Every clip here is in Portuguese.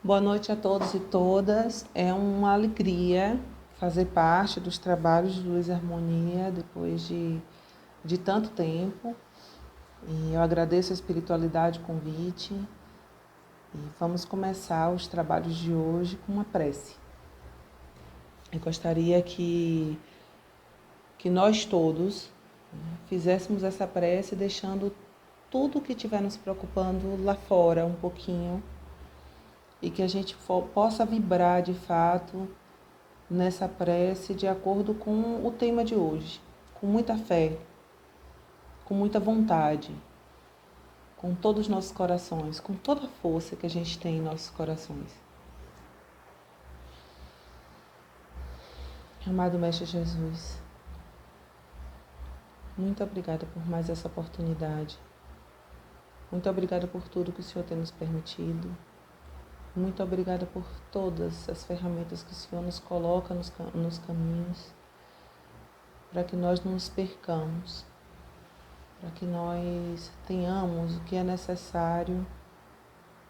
Boa noite a todos e todas. É uma alegria fazer parte dos trabalhos de Luz e Harmonia depois de tanto tempo. E eu agradeço a espiritualidade, o convite. E vamos começar os trabalhos de hoje com uma prece. Eu gostaria que nós todos fizéssemos essa prece deixando tudo que estiver nos preocupando lá fora um pouquinho, e que a gente possa vibrar de fato nessa prece de acordo com o tema de hoje, com muita fé, com muita vontade, com todos os nossos corações, com toda a força que a gente tem em nossos corações. Amado Mestre Jesus, muito obrigada por mais essa oportunidade. Muito obrigada por tudo que o Senhor tem nos permitido. Muito obrigada por todas as ferramentas que o Senhor nos coloca nos caminhos, para que nós não nos percamos, para que nós tenhamos o que é necessário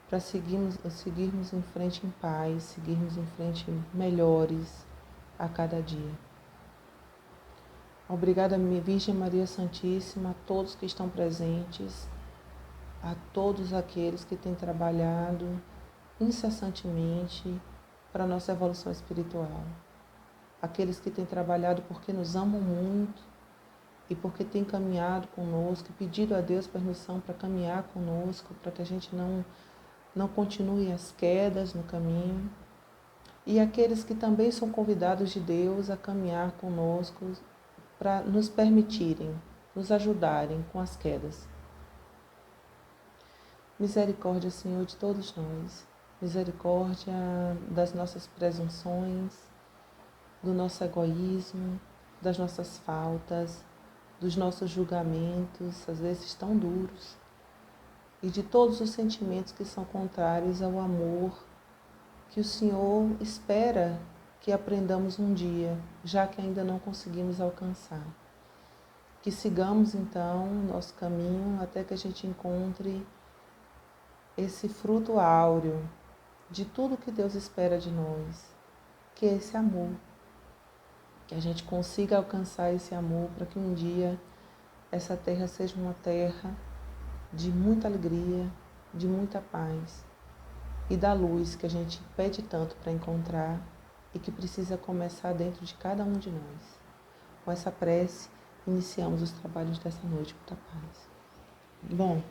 para seguirmos em frente em paz, seguirmos em frente melhores a cada dia. Obrigada, Virgem Maria Santíssima, a todos que estão presentes, a todos aqueles que têm trabalhado incessantemente para a nossa evolução espiritual. Aqueles que têm trabalhado porque nos amam muito e porque têm caminhado conosco, pedido a Deus permissão para caminhar conosco, para que a gente não continue as quedas no caminho. E aqueles que também são convidados de Deus a caminhar conosco para nos permitirem, nos ajudarem com as quedas. Misericórdia, Senhor, de todos nós. Misericórdia das nossas presunções, do nosso egoísmo, das nossas faltas, dos nossos julgamentos, às vezes tão duros, e de todos os sentimentos que são contrários ao amor que o Senhor espera que aprendamos um dia, já que ainda não conseguimos alcançar. Que sigamos então o nosso caminho até que a gente encontre esse fruto áureo de tudo que Deus espera de nós, que é esse amor. Que a gente consiga alcançar esse amor para que um dia essa terra seja uma terra de muita alegria, de muita paz e da luz que a gente pede tanto para encontrar e que precisa começar dentro de cada um de nós. Com essa prece, iniciamos os trabalhos dessa noite com a paz. Bom,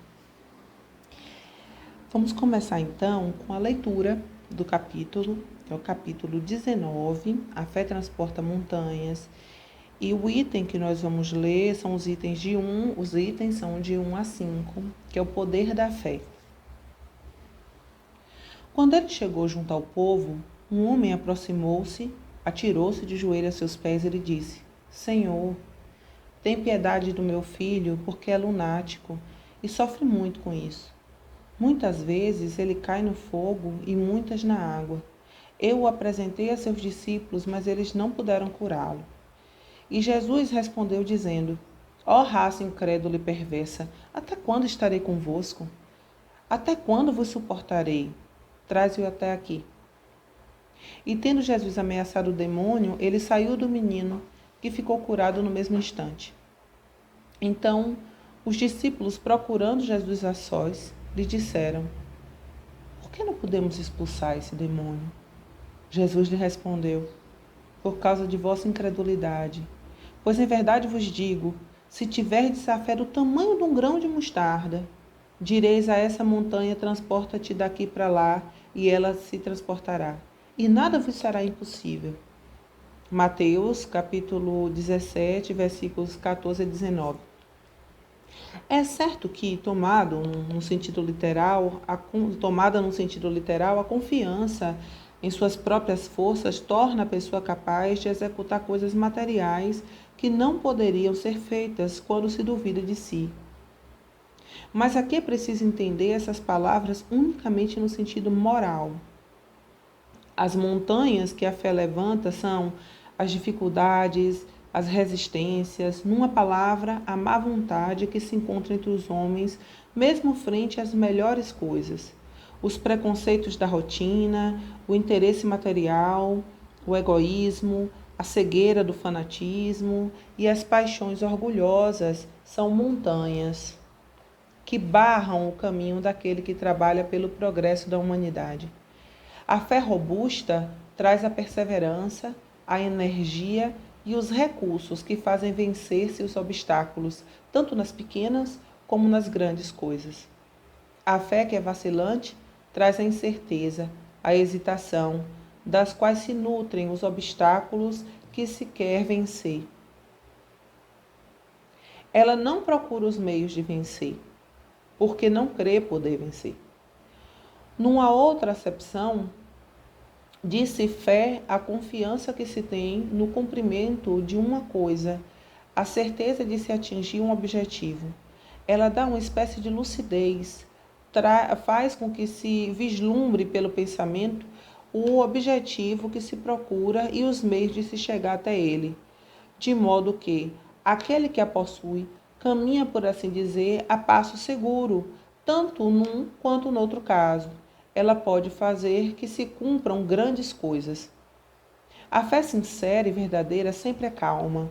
vamos começar então com a leitura do capítulo, que é o capítulo 19, A Fé Transporta Montanhas. E o item que nós vamos ler são os itens são de 1 a 5, que é o poder da fé. Quando ele chegou junto ao povo, um homem aproximou-se, atirou-se de joelhos a seus pés e lhe disse: Senhor, tem piedade do meu filho, porque é lunático e sofre muito com isso. Muitas vezes ele cai no fogo e muitas na água. Eu o apresentei a seus discípulos, mas eles não puderam curá-lo. E Jesus respondeu dizendo: Ó raça incrédula e perversa, até quando estarei convosco? Até quando vos suportarei? Traze-o até aqui. E tendo Jesus ameaçado o demônio, ele saiu do menino, que ficou curado no mesmo instante. Então, os discípulos, procurando Jesus a sós, lhe disseram: Por que não podemos expulsar esse demônio? Jesus lhe respondeu: Por causa de vossa incredulidade. Pois em verdade vos digo, se tiverdes a fé do tamanho de um grão de mostarda, direis a essa montanha: transporta-te daqui para lá, e ela se transportará. E nada vos será impossível. Mateus, capítulo 17, versículos 14 a 19. É certo que, tomada no sentido literal, a confiança em suas próprias forças torna a pessoa capaz de executar coisas materiais que não poderiam ser feitas quando se duvida de si. Mas aqui é preciso entender essas palavras unicamente no sentido moral. As montanhas que a fé levanta são as dificuldades, as resistências, numa palavra, a má vontade que se encontra entre os homens, mesmo frente às melhores coisas. os preconceitos da rotina, o interesse material, o egoísmo, a cegueira do fanatismo e as paixões orgulhosas são montanhas que barram o caminho daquele que trabalha pelo progresso da humanidade. A fé robusta traz a perseverança, a energia e os recursos que fazem vencer-se os obstáculos, tanto nas pequenas como nas grandes coisas. A fé que é vacilante traz a incerteza, a hesitação, das quais se nutrem os obstáculos que se quer vencer. Ela não procura os meios de vencer, porque não crê poder vencer. Numa outra acepção, diz-se fé a confiança que se tem no cumprimento de uma coisa, a certeza de se atingir um objetivo. Ela dá uma espécie de lucidez, faz com que se vislumbre pelo pensamento o objetivo que se procura e os meios de se chegar até ele, de modo que aquele que a possui caminha, por assim dizer, a passo seguro, tanto num quanto no outro caso. Ela pode fazer que se cumpram grandes coisas. A fé sincera e verdadeira sempre é calma.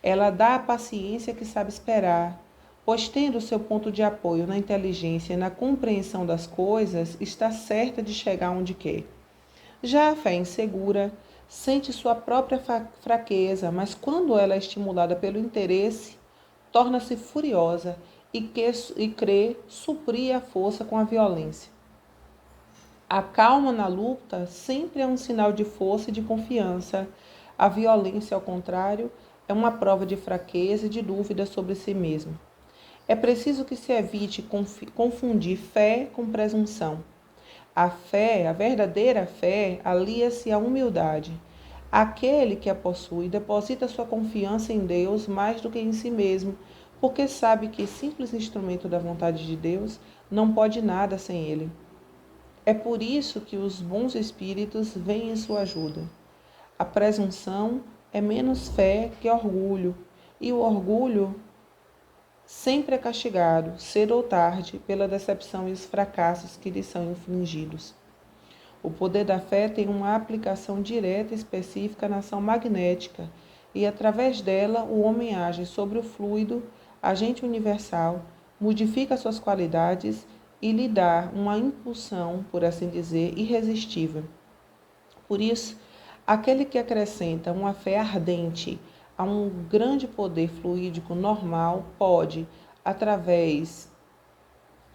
Ela dá a paciência que sabe esperar, pois tendo seu ponto de apoio na inteligência e na compreensão das coisas, está certa de chegar onde quer. Já a fé insegura sente sua própria fraqueza, mas quando ela é estimulada pelo interesse, torna-se furiosa e crê suprir a força com a violência. A calma na luta sempre é um sinal de força e de confiança. A violência, ao contrário, é uma prova de fraqueza e de dúvida sobre si mesmo. É preciso que se evite confundir fé com presunção. A fé, a verdadeira fé, alia-se à humildade. Aquele que a possui deposita sua confiança em Deus mais do que em si mesmo, porque sabe que, simples instrumento da vontade de Deus, não pode nada sem ele. É por isso que os bons espíritos vêm em sua ajuda. A presunção é menos fé que orgulho, e o orgulho sempre é castigado, cedo ou tarde, pela decepção e os fracassos que lhe são infligidos. O poder da fé tem uma aplicação direta e específica na ação magnética, e através dela o homem age sobre o fluido, agente universal, modifica suas qualidades e lhe dá uma impulsão, por assim dizer, irresistível. Por isso, aquele que acrescenta uma fé ardente a um grande poder fluídico normal pode, através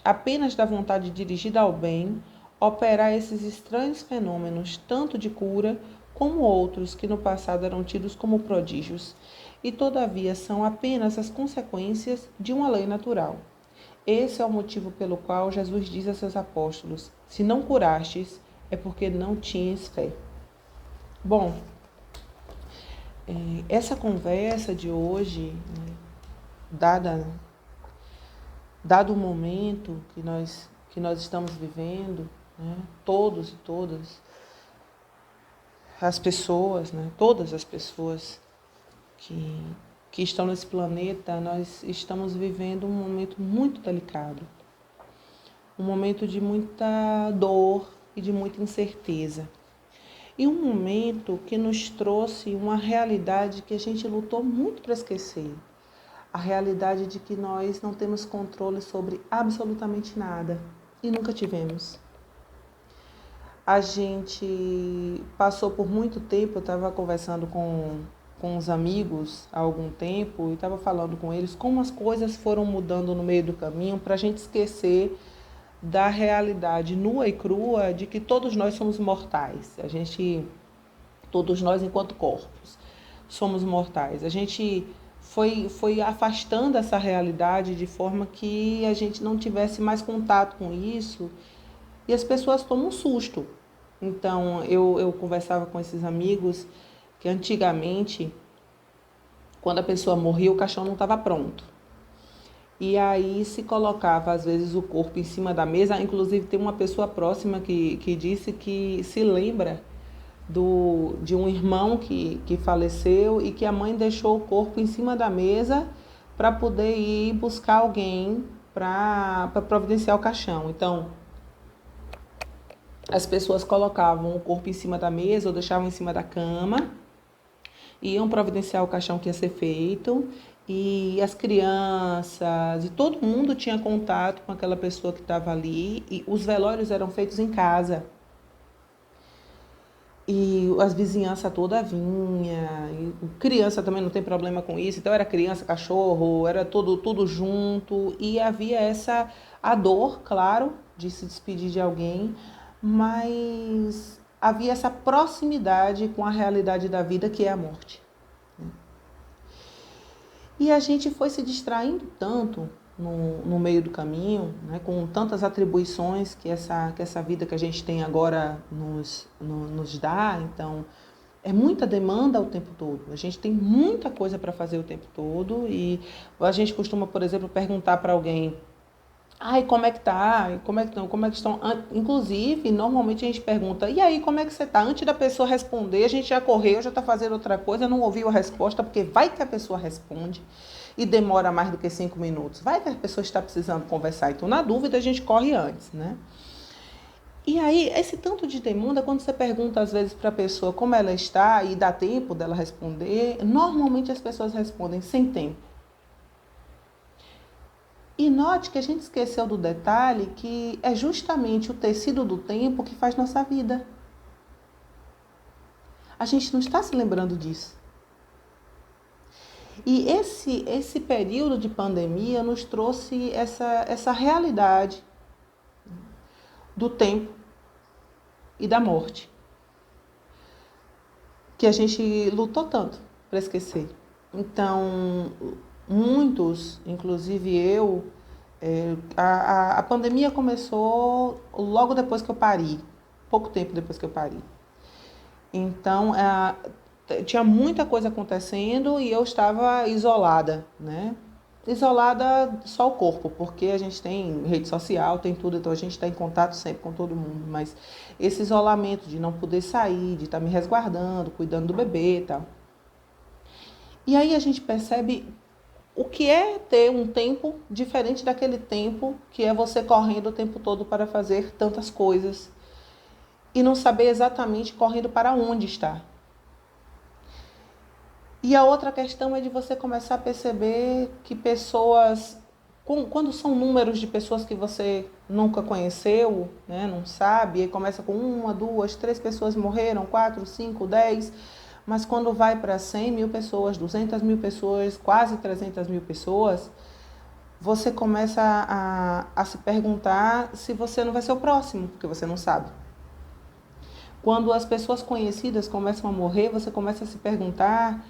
apenas da vontade dirigida ao bem, operar esses estranhos fenômenos, tanto de cura como outros que no passado eram tidos como prodígios, e todavia são apenas as consequências de uma lei natural. Esse é o motivo pelo qual Jesus diz a seus apóstolos: se não curastes, é porque não tinhas fé. Bom, essa conversa de hoje, dado o momento que nós estamos vivendo, todos e todas as pessoas, todas as pessoas que estão nesse planeta, nós estamos vivendo um momento muito delicado, um momento de muita dor e de muita incerteza. E um momento que nos trouxe uma realidade que a gente lutou muito para esquecer. A realidade de que nós não temos controle sobre absolutamente nada e nunca tivemos. A gente passou por muito tempo, eu estava conversando com uns amigos há algum tempo e estava falando com eles como as coisas foram mudando no meio do caminho para a gente esquecer da realidade nua e crua de que todos nós somos mortais. Todos nós enquanto corpos, somos mortais. A gente foi afastando essa realidade de forma que a gente não tivesse mais contato com isso e as pessoas tomam um susto. Então, eu conversava com esses amigos que antigamente, quando a pessoa morria, o caixão não estava pronto. E aí se colocava, às vezes, o corpo em cima da mesa. Inclusive, tem uma pessoa próxima que disse que se lembra de um irmão que faleceu e que a mãe deixou o corpo em cima da mesa para poder ir buscar alguém para providenciar o caixão. Então, as pessoas colocavam o corpo em cima da mesa ou deixavam em cima da cama, iam providenciar o caixão que ia ser feito, e as crianças e todo mundo tinha contato com aquela pessoa que estava ali, e os velórios eram feitos em casa. E as vizinhanças toda vinha, e criança também não tem problema com isso, então era criança, cachorro, era tudo junto, e havia a dor, claro, de se despedir de alguém, mas havia essa proximidade com a realidade da vida, que é a morte. E a gente foi se distraindo tanto no meio do caminho, né, com tantas atribuições que essa vida que a gente tem agora nos dá. Então, é muita demanda o tempo todo. A gente tem muita coisa para fazer o tempo todo e a gente costuma, por exemplo, perguntar para alguém: ai, como é que tá? Como é que estão? Como é que estão? Inclusive, normalmente a gente pergunta: e aí, como é que você tá? Antes da pessoa responder, a gente já correu, já está fazendo outra coisa, não ouviu a resposta, porque vai que a pessoa responde e demora mais do que 5 minutos. Vai que a pessoa está precisando conversar. Então, na dúvida, a gente corre antes, né? E aí, esse tanto de demanda, quando você pergunta às vezes para a pessoa como ela está e dá tempo dela responder, normalmente as pessoas respondem sem tempo. E note que a gente esqueceu do detalhe que é justamente o tecido do tempo que faz nossa vida. A gente não está se lembrando disso. E esse período de pandemia nos trouxe essa realidade do tempo e da morte, que a gente lutou tanto para esquecer. Então, muitos, inclusive eu, a pandemia começou logo depois que eu pari, pouco tempo depois que eu pari. Então, tinha muita coisa acontecendo e eu estava isolada, né? Isolada só o corpo, porque a gente tem rede social, tem tudo, então a gente está em contato sempre com todo mundo, mas esse isolamento de não poder sair, de estar me resguardando, cuidando do bebê e tal. E aí a gente percebe o que é ter um tempo diferente daquele tempo que é você correndo o tempo todo para fazer tantas coisas e não saber exatamente correndo para onde está. E a outra questão é de você começar a perceber que pessoas, quando são números de pessoas que você nunca conheceu, né, não sabe, e começa com 1, 2, 3 pessoas morreram, 4, 5, 10, mas quando vai para 100 mil pessoas, 200 mil pessoas, quase 300 mil pessoas, você começa a se perguntar se você não vai ser o próximo, porque você não sabe. Quando as pessoas conhecidas começam a morrer, você começa a se perguntar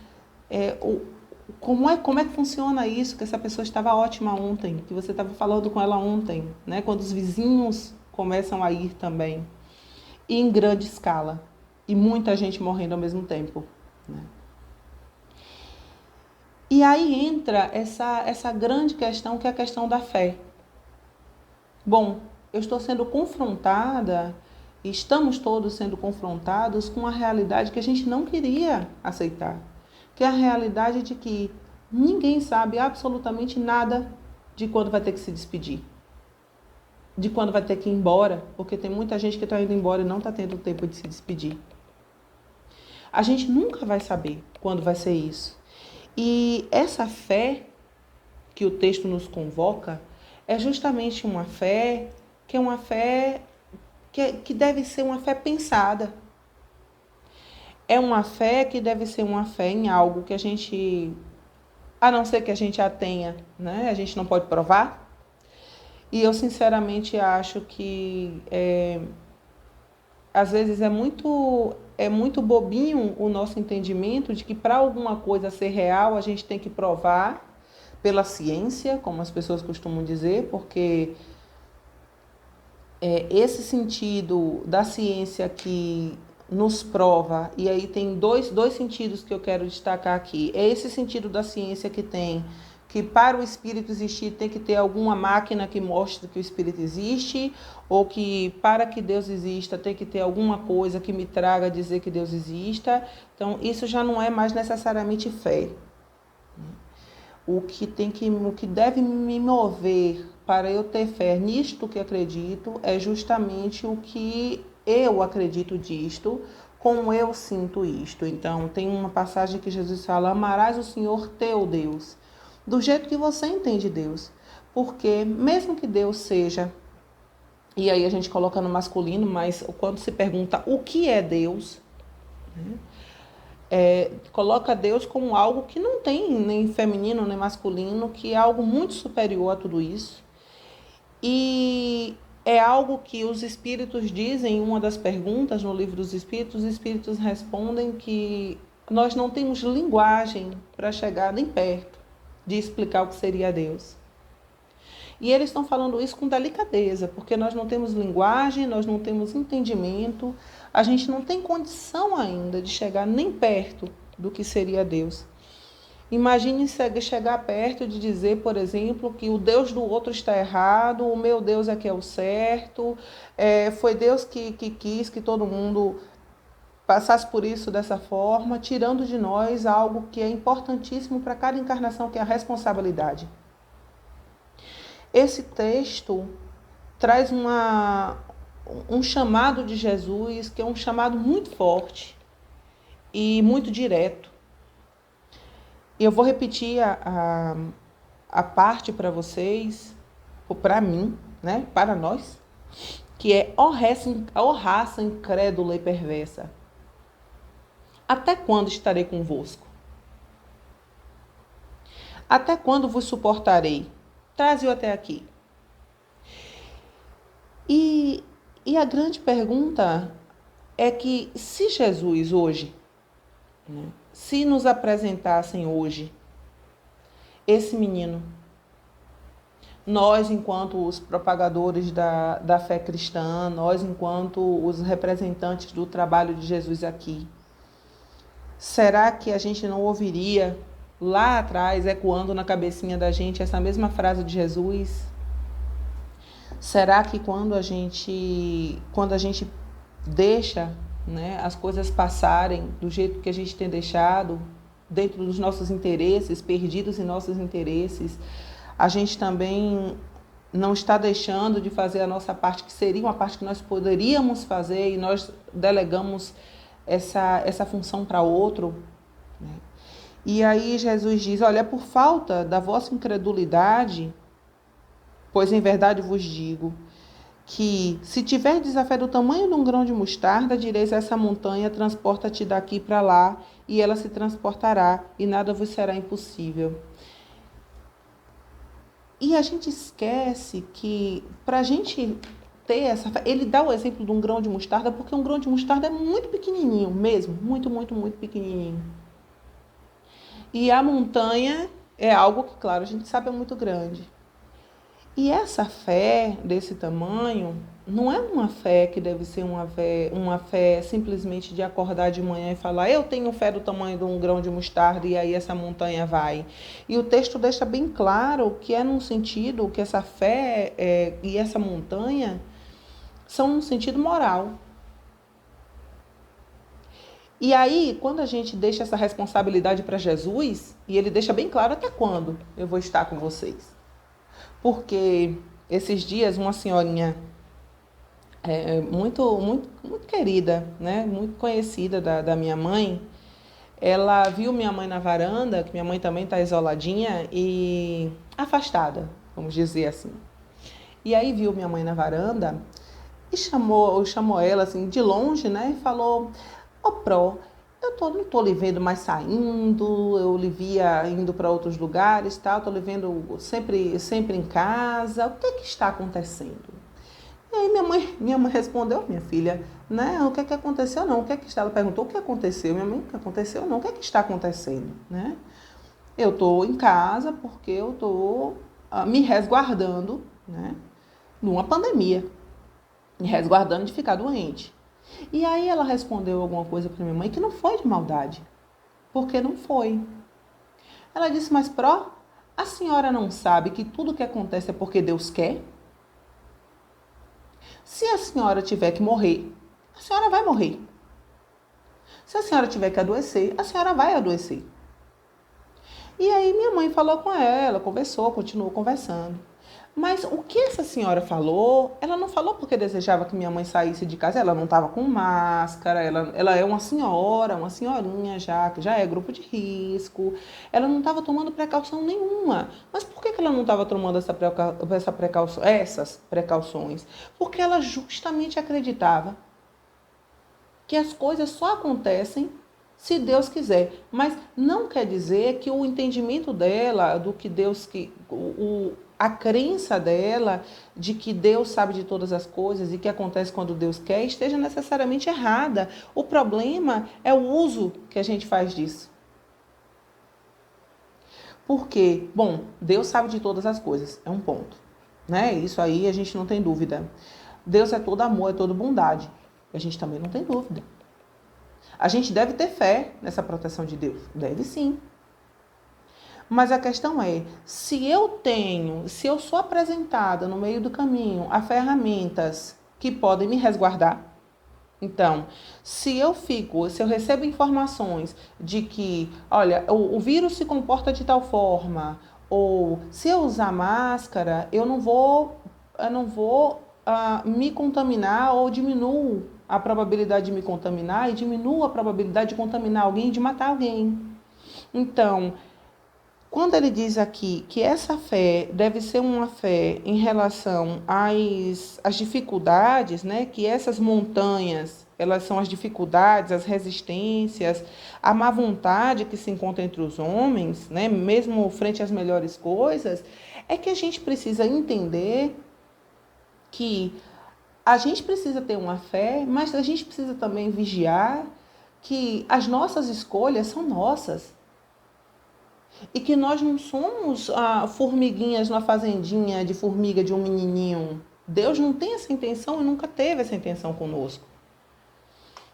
como é que funciona isso, que essa pessoa estava ótima ontem, que você estava falando com ela ontem, né? Quando os vizinhos começam a ir também, e em grande escala, e muita gente morrendo ao mesmo tempo, né? E aí entra essa grande questão, que é a questão da fé. Bom, eu estou sendo confrontada, estamos todos sendo confrontados com uma realidade que a gente não queria aceitar, que é a realidade de que ninguém sabe absolutamente nada de quando vai ter que se despedir, de quando vai ter que ir embora, porque tem muita gente que está indo embora e não está tendo tempo de se despedir. A gente nunca vai saber quando vai ser isso. E essa fé que o texto nos convoca é justamente uma fé que é uma fé que deve ser uma fé pensada. É uma fé que deve ser uma fé em algo que a gente, a não ser que a gente a tenha, né? A gente não pode provar. E eu sinceramente acho que às vezes é muito bobinho o nosso entendimento de que para alguma coisa ser real a gente tem que provar pela ciência, como as pessoas costumam dizer, porque esse sentido da ciência que nos prova, e aí tem dois sentidos que eu quero destacar aqui. É esse sentido da ciência que tem que para o espírito existir tem que ter alguma máquina que mostre que o espírito existe, ou que para que Deus exista tem que ter alguma coisa que me traga a dizer que Deus exista. Então, isso já não é mais necessariamente fé. O que deve me mover para eu ter fé nisto que acredito é justamente o que eu acredito disto, como eu sinto isto. Então, tem uma passagem que Jesus fala: amarás o Senhor teu Deus, do jeito que você entende Deus. Porque mesmo que Deus seja, e aí a gente coloca no masculino, mas quando se pergunta o que é Deus, né, coloca Deus como algo que não tem nem feminino nem masculino, que é algo muito superior a tudo isso. E é algo que os espíritos dizem, em uma das perguntas no livro dos espíritos, os espíritos respondem que nós não temos linguagem para chegar nem perto de explicar o que seria Deus. E eles estão falando isso com delicadeza, porque nós não temos linguagem, nós não temos entendimento, a gente não tem condição ainda de chegar nem perto do que seria Deus. Imagine chegar perto de dizer, por exemplo, que o Deus do outro está errado, o meu Deus é que é o certo, foi Deus que quis que todo mundo passasse por isso dessa forma, tirando de nós algo que é importantíssimo para cada encarnação, que é a responsabilidade. Esse texto traz um chamado de Jesus, que é um chamado muito forte e muito direto. E eu vou repetir a parte para vocês, ou para mim, né, para nós, que é: ó raça incrédula e perversa, até quando estarei convosco? Até quando vos suportarei? Traze-o até aqui. E a grande pergunta é que se Jesus hoje, né, se nos apresentassem hoje esse menino, nós enquanto os propagadores da fé cristã, nós enquanto os representantes do trabalho de Jesus aqui, será que a gente não ouviria lá atrás, ecoando na cabecinha da gente, essa mesma frase de Jesus? Será que quando a gente deixa, né, as coisas passarem do jeito que a gente tem deixado, dentro dos nossos interesses, perdidos em nossos interesses, a gente também não está deixando de fazer a nossa parte, que seria uma parte que nós poderíamos fazer, e nós delegamos essa função para outro, né? E aí Jesus diz: olha, por falta da vossa incredulidade, pois em verdade vos digo, que se tiverdes a fé do tamanho de um grão de mostarda, direis a essa montanha: transporta-te daqui para lá, e ela se transportará, e nada vos será impossível. E a gente esquece que, para a gente ter essa fé, ele dá o exemplo de um grão de mostarda, porque um grão de mostarda é muito pequenininho mesmo, muito, muito, muito pequenininho. E a montanha é algo que, claro, a gente sabe é muito grande. E essa fé desse tamanho não é uma fé que deve ser uma fé simplesmente de acordar de manhã e falar: eu tenho fé do tamanho de um grão de mostarda e aí essa montanha vai. E o texto deixa bem claro que é num sentido que essa fé e essa montanha são num sentido moral. E aí, quando a gente deixa essa responsabilidade para Jesus, e ele deixa bem claro: até quando eu vou estar com vocês? Porque esses dias uma senhorinha muito, muito, muito querida, né, muito conhecida da minha mãe, ela viu minha mãe na varanda, que minha mãe também está isoladinha e afastada, vamos dizer assim. E aí viu minha mãe na varanda e chamou ela assim de longe, né, e falou: ô Pró, não estou lhe vendo mais saindo, eu lhe via indo para outros lugares, tal, estou lhe vendo sempre em casa, o que é que está acontecendo? E aí minha mãe respondeu: minha filha, né, o que é que aconteceu não, o que é que está? Ela perguntou: o que aconteceu? Minha mãe: o que aconteceu não, o que é que está acontecendo, né? Eu estou em casa porque eu estou me resguardando, né, numa pandemia, me resguardando de ficar doente. E aí ela respondeu alguma coisa para minha mãe que não foi de maldade, porque não foi. Ela disse: mas Pró, a senhora não sabe que tudo que acontece é porque Deus quer? Se a senhora tiver que morrer, a senhora vai morrer. Se a senhora tiver que adoecer, a senhora vai adoecer. E aí minha mãe falou com ela, conversou, continuou conversando. Mas o que essa senhora falou, ela não falou porque desejava que minha mãe saísse de casa. Ela não estava com máscara, ela é uma senhora, uma senhorinha já, que já é grupo de risco. Ela não estava tomando precaução nenhuma. Mas por que ela não estava tomando essas precauções? Porque ela justamente acreditava que as coisas só acontecem se Deus quiser. Mas não quer dizer que o entendimento dela, do que Deus, a crença dela de que Deus sabe de todas as coisas e que acontece quando Deus quer, esteja necessariamente errada. O problema é o uso que a gente faz disso. Porque, bom, Deus sabe de todas as coisas, é um ponto, né? Isso aí a gente não tem dúvida. Deus é todo amor, é todo bondade. A gente também não tem dúvida. A gente deve ter fé nessa proteção de Deus. Deve sim. Mas a questão é, se eu sou apresentada no meio do caminho a ferramentas que podem me resguardar, então, se eu recebo informações de que, olha, o vírus se comporta de tal forma, ou se eu usar máscara, eu não vou me contaminar, ou diminuo a probabilidade de me contaminar e diminuo a probabilidade de contaminar alguém e de matar alguém. Então, quando ele diz aqui que essa fé deve ser uma fé em relação às dificuldades, né? Que essas montanhas, elas são as dificuldades, as resistências, a má vontade que se encontra entre os homens, né? Mesmo frente às melhores coisas, é que a gente precisa entender que a gente precisa ter uma fé, mas a gente precisa também vigiar que as nossas escolhas são nossas. E que nós não somos formiguinhas na fazendinha de formiga de um menininho. Deus não tem essa intenção e nunca teve essa intenção conosco.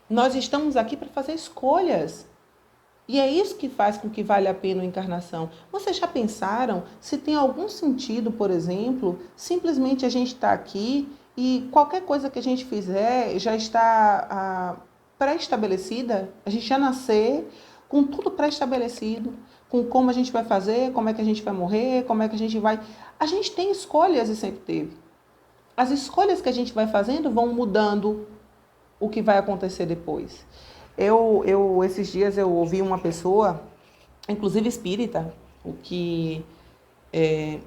Nós estamos aqui para fazer escolhas. E é isso que faz com que vale a pena a encarnação. Vocês já pensaram se tem algum sentido, por exemplo, simplesmente a gente estar aqui e qualquer coisa que a gente fizer já está pré-estabelecida? A gente já nascer com tudo pré-estabelecido, com como a gente vai fazer, como é que a gente vai morrer, como é que a gente vai... A gente tem escolhas e sempre teve. As escolhas que a gente vai fazendo vão mudando o que vai acontecer depois. Esses dias eu ouvi uma pessoa, inclusive espírita,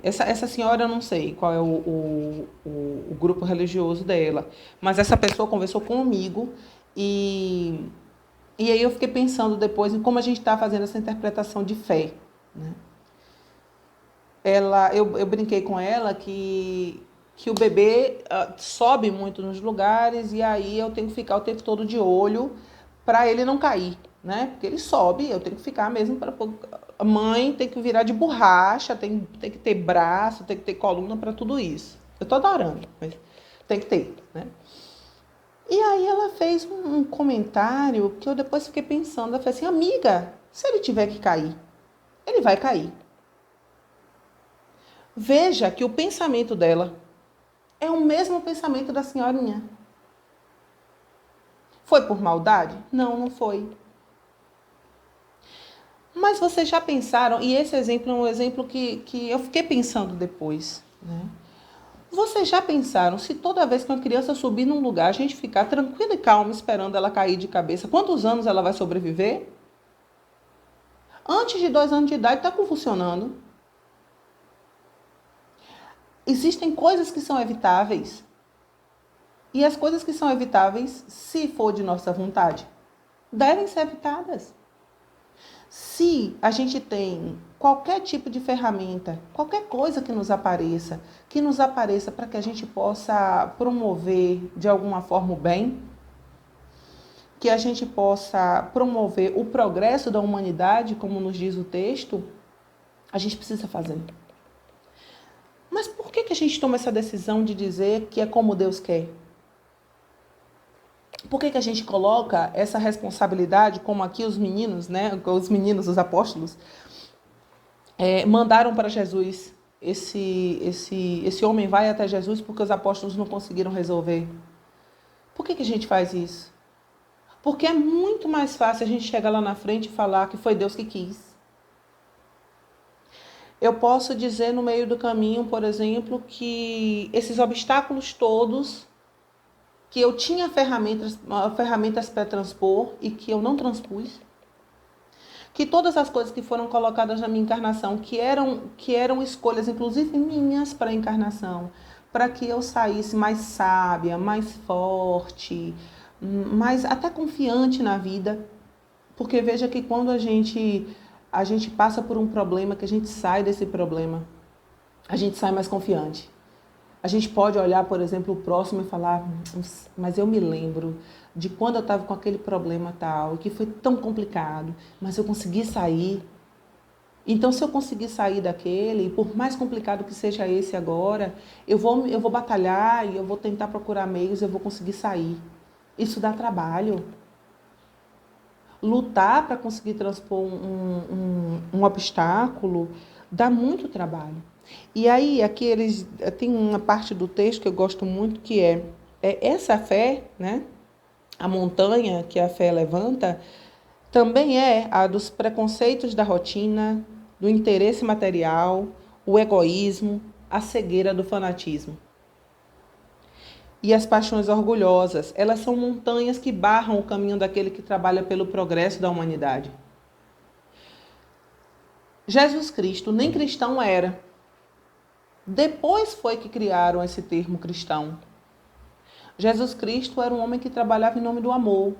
essa senhora eu não sei qual é o grupo religioso dela, mas essa pessoa conversou comigo e aí eu fiquei pensando depois em como a gente está fazendo essa interpretação de fé, né? Eu brinquei com ela que o bebê sobe muito nos lugares e aí eu tenho que ficar o tempo todo de olho para ele não cair, né? Porque ele sobe, eu tenho que ficar mesmo para a mãe tem que virar de borracha, tem que ter braço, tem que ter coluna para tudo isso. Eu tô adorando, mas tem que ter, né? E aí ela fez um comentário que eu depois fiquei pensando, ela falou assim, amiga, se ele tiver que cair, ele vai cair. Veja que o pensamento dela é o mesmo pensamento da senhorinha. Foi por maldade? Não, não foi. Mas vocês já pensaram, e esse exemplo é um exemplo que eu fiquei pensando depois, né? Vocês já pensaram, se toda vez que uma criança subir num lugar, a gente ficar tranquila e calma esperando ela cair de cabeça, quantos anos ela vai sobreviver? Antes de 2 anos de idade está convulsionando. Existem coisas que são evitáveis. E as coisas que são evitáveis, se for de nossa vontade, devem ser evitadas. Se a gente tem qualquer tipo de ferramenta, qualquer coisa que nos apareça para que a gente possa promover de alguma forma o bem, que a gente possa promover o progresso da humanidade, como nos diz o texto, a gente precisa fazer. Mas por que a gente toma essa decisão de dizer que é como Deus quer? Por que a gente coloca essa responsabilidade, como aqui os meninos, né, os apóstolos, mandaram para Jesus, esse homem vai até Jesus porque os apóstolos não conseguiram resolver. Por que a gente faz isso? Porque é muito mais fácil a gente chegar lá na frente e falar que foi Deus que quis. Eu posso dizer no meio do caminho, por exemplo, que esses obstáculos todos, que eu tinha ferramentas para transpor e que eu não transpus, que todas as coisas que foram colocadas na minha encarnação, que eram escolhas, inclusive minhas para a encarnação, para que eu saísse mais sábia, mais forte, mais até confiante na vida. Porque veja que quando a gente passa por um problema, que a gente sai desse problema, a gente sai mais confiante. A gente pode olhar, por exemplo, o próximo e falar, mas eu me lembro de quando eu estava com aquele problema tal, e que foi tão complicado, mas eu consegui sair. Então, se eu conseguir sair daquele, por mais complicado que seja esse agora, eu vou batalhar e eu vou tentar procurar meios, eu vou conseguir sair. Isso dá trabalho. Lutar para conseguir transpor um obstáculo dá muito trabalho. E aí, aqui tem uma parte do texto que eu gosto muito, que é essa fé, né? A montanha que a fé levanta, também é a dos preconceitos da rotina, do interesse material, o egoísmo, a cegueira do fanatismo. E as paixões orgulhosas, elas são montanhas que barram o caminho daquele que trabalha pelo progresso da humanidade. Jesus Cristo nem cristão era. Depois foi que criaram esse termo cristão. Jesus Cristo era um homem que trabalhava em nome do amor.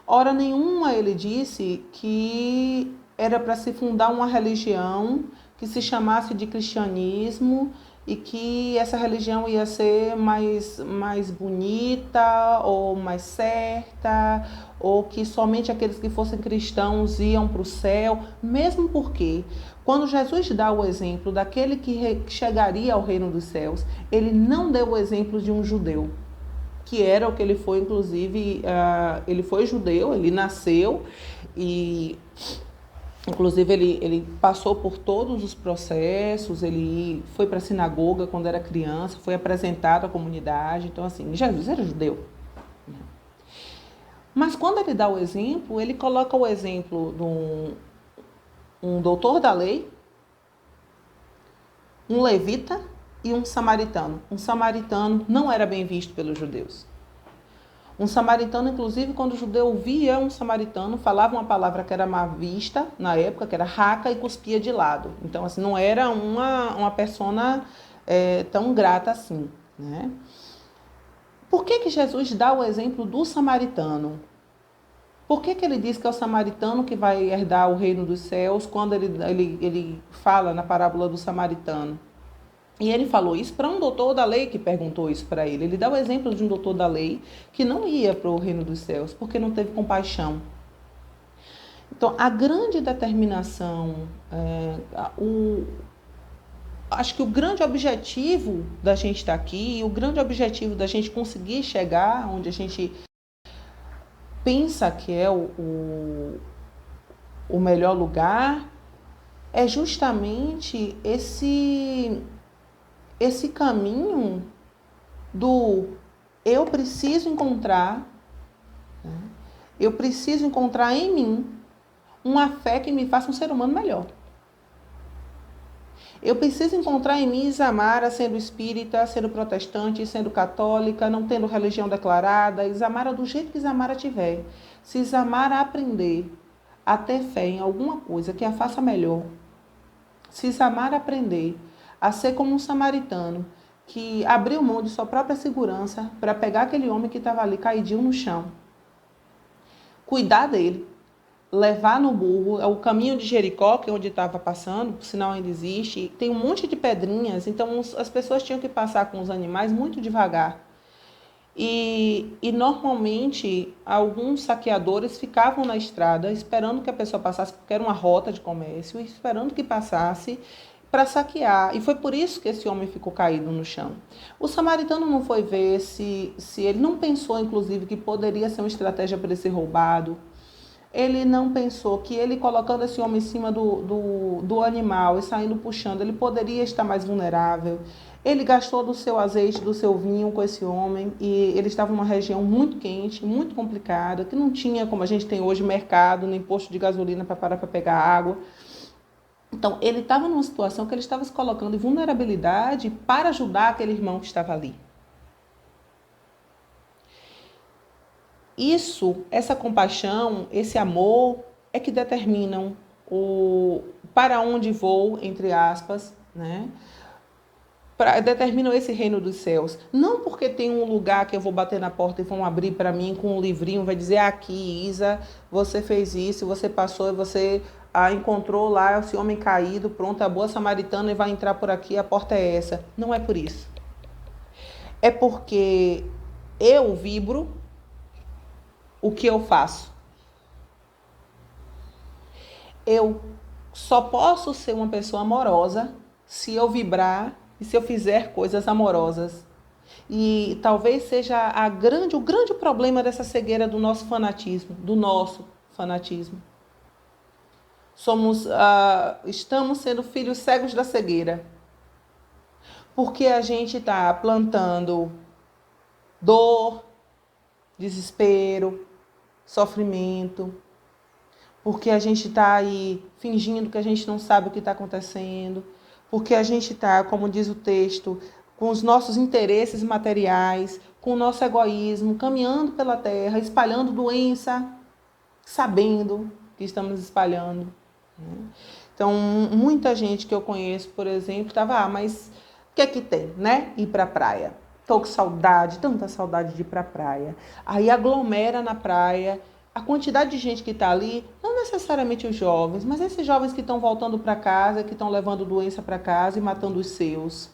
Hora nenhuma ele disse que era para se fundar uma religião que se chamasse de cristianismo e que essa religião ia ser mais bonita ou mais certa, ou que somente aqueles que fossem cristãos iam para o céu, mesmo porque quando Jesus dá o exemplo daquele que chegaria ao reino dos céus, ele não deu o exemplo de um judeu, que era o que ele foi, inclusive, ele foi judeu, ele nasceu e, inclusive, ele passou por todos os processos, ele foi para a sinagoga quando era criança, foi apresentado à comunidade, então, assim, Jesus era judeu. Mas quando ele dá o exemplo, ele coloca o exemplo de um doutor da lei, um levita e um samaritano. Um samaritano não era bem visto pelos judeus. Um samaritano, inclusive, quando o judeu via um samaritano, falava uma palavra que era má vista na época, que era raca, e cuspia de lado. Então, assim, não era uma persona tão grata assim, né? Por que Jesus dá o exemplo do samaritano? Por que ele diz que é o samaritano que vai herdar o reino dos céus quando ele fala na parábola do samaritano? E ele falou isso para um doutor da lei que perguntou isso para ele. Ele dá o exemplo de um doutor da lei que não ia para o reino dos céus porque não teve compaixão. Então, a grande determinação, acho que o grande objetivo da gente estar aqui, o grande objetivo da gente conseguir chegar onde a gente pensa que é o melhor lugar, é justamente esse caminho do eu preciso encontrar em mim uma fé que me faça um ser humano melhor. Eu preciso encontrar em mim Isamara sendo espírita, sendo protestante, sendo católica, não tendo religião declarada, Isamara do jeito que Isamara tiver. Se Isamara aprender a ter fé em alguma coisa que a faça melhor, se Isamara aprender a ser como um samaritano, que abriu mão de sua própria segurança para pegar aquele homem que estava ali caidinho no chão, cuidar dele, levar no burro, é o caminho de Jericó, que é onde estava passando, por sinal ainda existe, tem um monte de pedrinhas, então as pessoas tinham que passar com os animais muito devagar. E normalmente alguns saqueadores ficavam na estrada esperando que a pessoa passasse, porque era uma rota de comércio, esperando que passasse para saquear. E foi por isso que esse homem ficou caído no chão. O samaritano não foi ver se ele não pensou, inclusive, que poderia ser uma estratégia para ele ser roubado. Ele não pensou que ele colocando esse homem em cima do animal e saindo puxando, ele poderia estar mais vulnerável. Ele gastou do seu azeite, do seu vinho com esse homem e ele estava numa região muito quente, muito complicada, que não tinha, como a gente tem hoje, mercado, nem posto de gasolina para parar para pegar água. Então, ele estava numa situação que ele estava se colocando em vulnerabilidade para ajudar aquele irmão que estava ali. Essa compaixão, esse amor é que determinam o para onde vou, entre aspas, né? Determinam esse reino dos céus. Não porque tem um lugar que eu vou bater na porta e vão abrir para mim com um livrinho, vai dizer aqui, Isa, você fez isso, você passou e você encontrou lá esse homem caído, pronto, a boa samaritana e vai entrar por aqui, a porta é essa. Não é por isso. É porque eu vibro o que eu faço. Eu só posso ser uma pessoa amorosa se eu vibrar e se eu fizer coisas amorosas. E talvez seja o grande problema dessa cegueira do nosso fanatismo, Estamos sendo filhos cegos da cegueira. Porque a gente está plantando dor, desespero, sofrimento. Porque a gente está aí fingindo que a gente não sabe o que está acontecendo. Porque a gente está, como diz o texto, com os nossos interesses materiais, com o nosso egoísmo, caminhando pela terra, espalhando doença, sabendo que estamos espalhando. Então, muita gente que eu conheço, por exemplo, estava, mas o que é que tem, né? Ir para a praia. Estou com saudade, tanta saudade de ir para a praia. Aí aglomera na praia. A quantidade de gente que está ali, não necessariamente os jovens, mas esses jovens que estão voltando para casa, que estão levando doença para casa e matando os seus.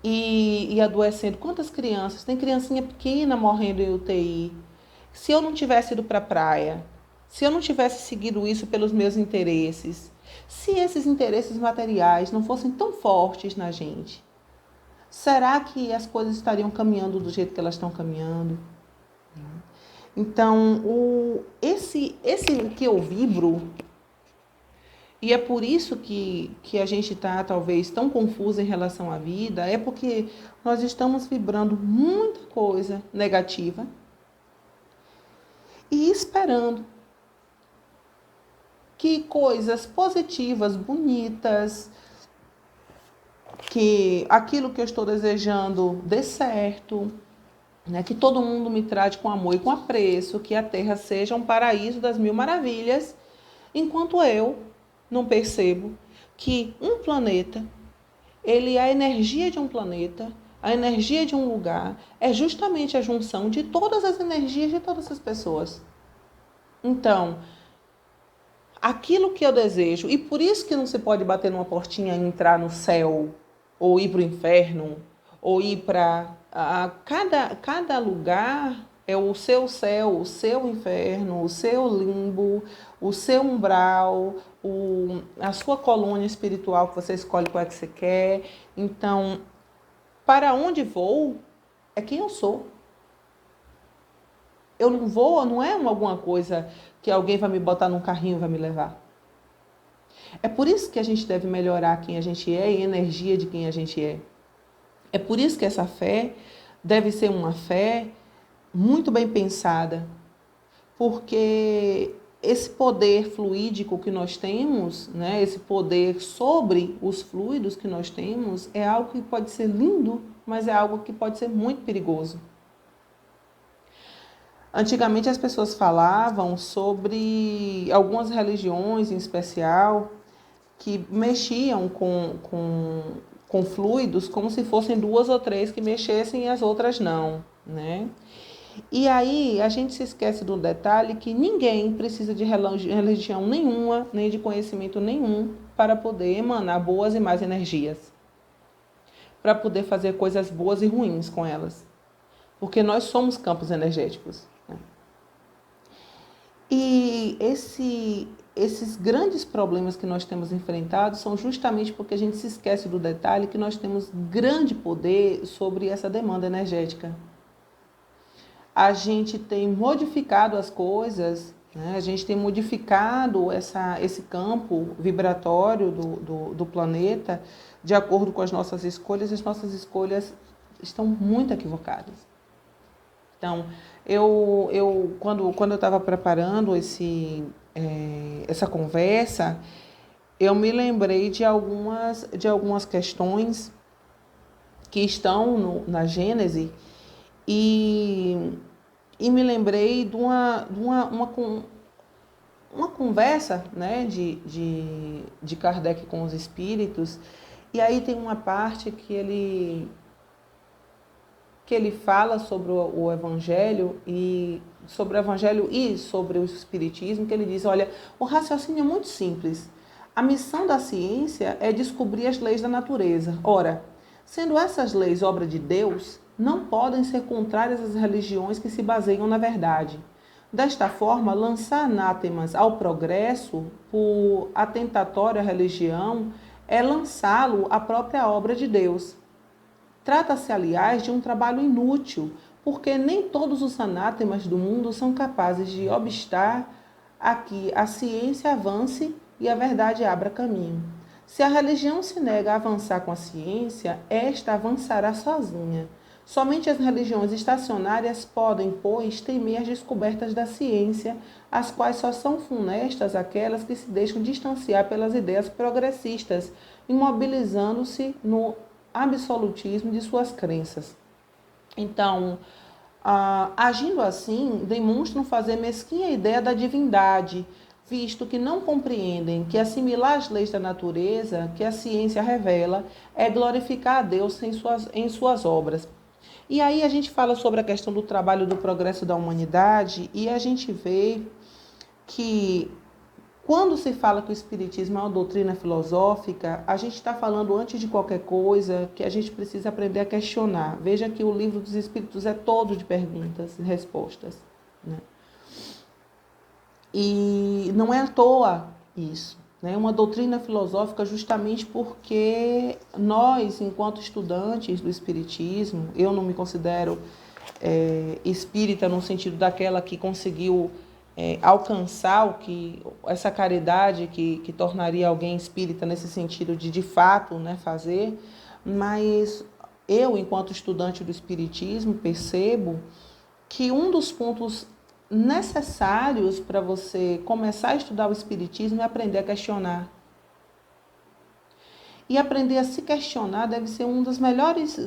E adoecendo. Quantas crianças? Tem criancinha pequena morrendo em UTI. Se eu não tivesse ido para a praia, se eu não tivesse seguido isso pelos meus interesses, se esses interesses materiais não fossem tão fortes na gente, será que as coisas estariam caminhando do jeito que elas estão caminhando? Então, esse que eu vibro, e é por isso que a gente está talvez tão confuso em relação à vida, é porque nós estamos vibrando muita coisa negativa e esperando que coisas positivas, bonitas, que aquilo que eu estou desejando dê certo, né? Que todo mundo me trate com amor e com apreço, que a Terra seja um paraíso das mil maravilhas, enquanto eu não percebo que um planeta, a energia de um planeta, a energia de um lugar, é justamente a junção de todas as energias de todas as pessoas. Então, aquilo que eu desejo, e por isso que não se pode bater numa portinha e entrar no céu, ou ir para o inferno, ou ir para... Cada lugar é o seu céu, o seu inferno, o seu limbo, o seu umbral, a sua colônia espiritual que você escolhe qual é que você quer. Então, para onde vou é quem eu sou. Eu não vou, não é alguma coisa que alguém vai me botar num carrinho e vai me levar. É por isso que a gente deve melhorar quem a gente é e a energia de quem a gente é. É por isso que essa fé deve ser uma fé muito bem pensada, porque esse poder fluídico que nós temos, né, esse poder sobre os fluidos que nós temos, é algo que pode ser lindo, mas é algo que pode ser muito perigoso. Antigamente as pessoas falavam sobre algumas religiões em especial que mexiam com fluidos como se fossem 2 ou 3 que mexessem e as outras não, né? E aí a gente se esquece do detalhe que ninguém precisa de religião nenhuma, nem de conhecimento nenhum para poder emanar boas e más energias, para poder fazer coisas boas e ruins com elas, porque nós somos campos energéticos. E esses grandes problemas que nós temos enfrentado são justamente porque a gente se esquece do detalhe que nós temos grande poder sobre essa demanda energética. A gente tem modificado as coisas, né? A gente tem modificado esse campo vibratório do planeta de acordo com as nossas escolhas, e as nossas escolhas estão muito equivocadas. Então, quando eu estava preparando essa conversa, eu me lembrei de algumas questões que estão na Gênese e me lembrei de uma conversa, né, de Kardec com os espíritos. E aí tem uma parte que ele fala sobre o Evangelho e sobre o Espiritismo, que ele diz, olha, o raciocínio é muito simples. A missão da ciência é descobrir as leis da natureza. Ora, sendo essas leis obra de Deus, não podem ser contrárias às religiões que se baseiam na verdade. Desta forma, lançar anátemas ao progresso por atentatória religião é lançá-lo à própria obra de Deus. Trata-se, aliás, de um trabalho inútil, porque nem todos os anátemas do mundo são capazes de obstar a que a ciência avance e a verdade abra caminho. Se a religião se nega a avançar com a ciência, esta avançará sozinha. Somente as religiões estacionárias podem, pois, temer as descobertas da ciência, as quais só são funestas aquelas que se deixam distanciar pelas ideias progressistas, imobilizando-se no absolutismo de suas crenças. Então, agindo assim, demonstram fazer mesquinha ideia da divindade, visto que não compreendem que assimilar as leis da natureza que a ciência revela é glorificar a Deus em suas obras. E aí a gente fala sobre a questão do trabalho do progresso da humanidade e a gente vê que quando se fala que o Espiritismo é uma doutrina filosófica, a gente está falando, antes de qualquer coisa, que a gente precisa aprender a questionar. Veja que o Livro dos Espíritos é todo de perguntas e respostas, né? E não é à toa isso, né? Uma doutrina filosófica justamente porque nós, enquanto estudantes do Espiritismo, eu não me considero espírita no sentido daquela que conseguiu alcançar essa caridade que tornaria alguém espírita nesse sentido de fato, né, fazer, mas eu, enquanto estudante do Espiritismo, percebo que um dos pontos necessários para você começar a estudar o Espiritismo é aprender a questionar. E aprender a se questionar deve ser um dos melhores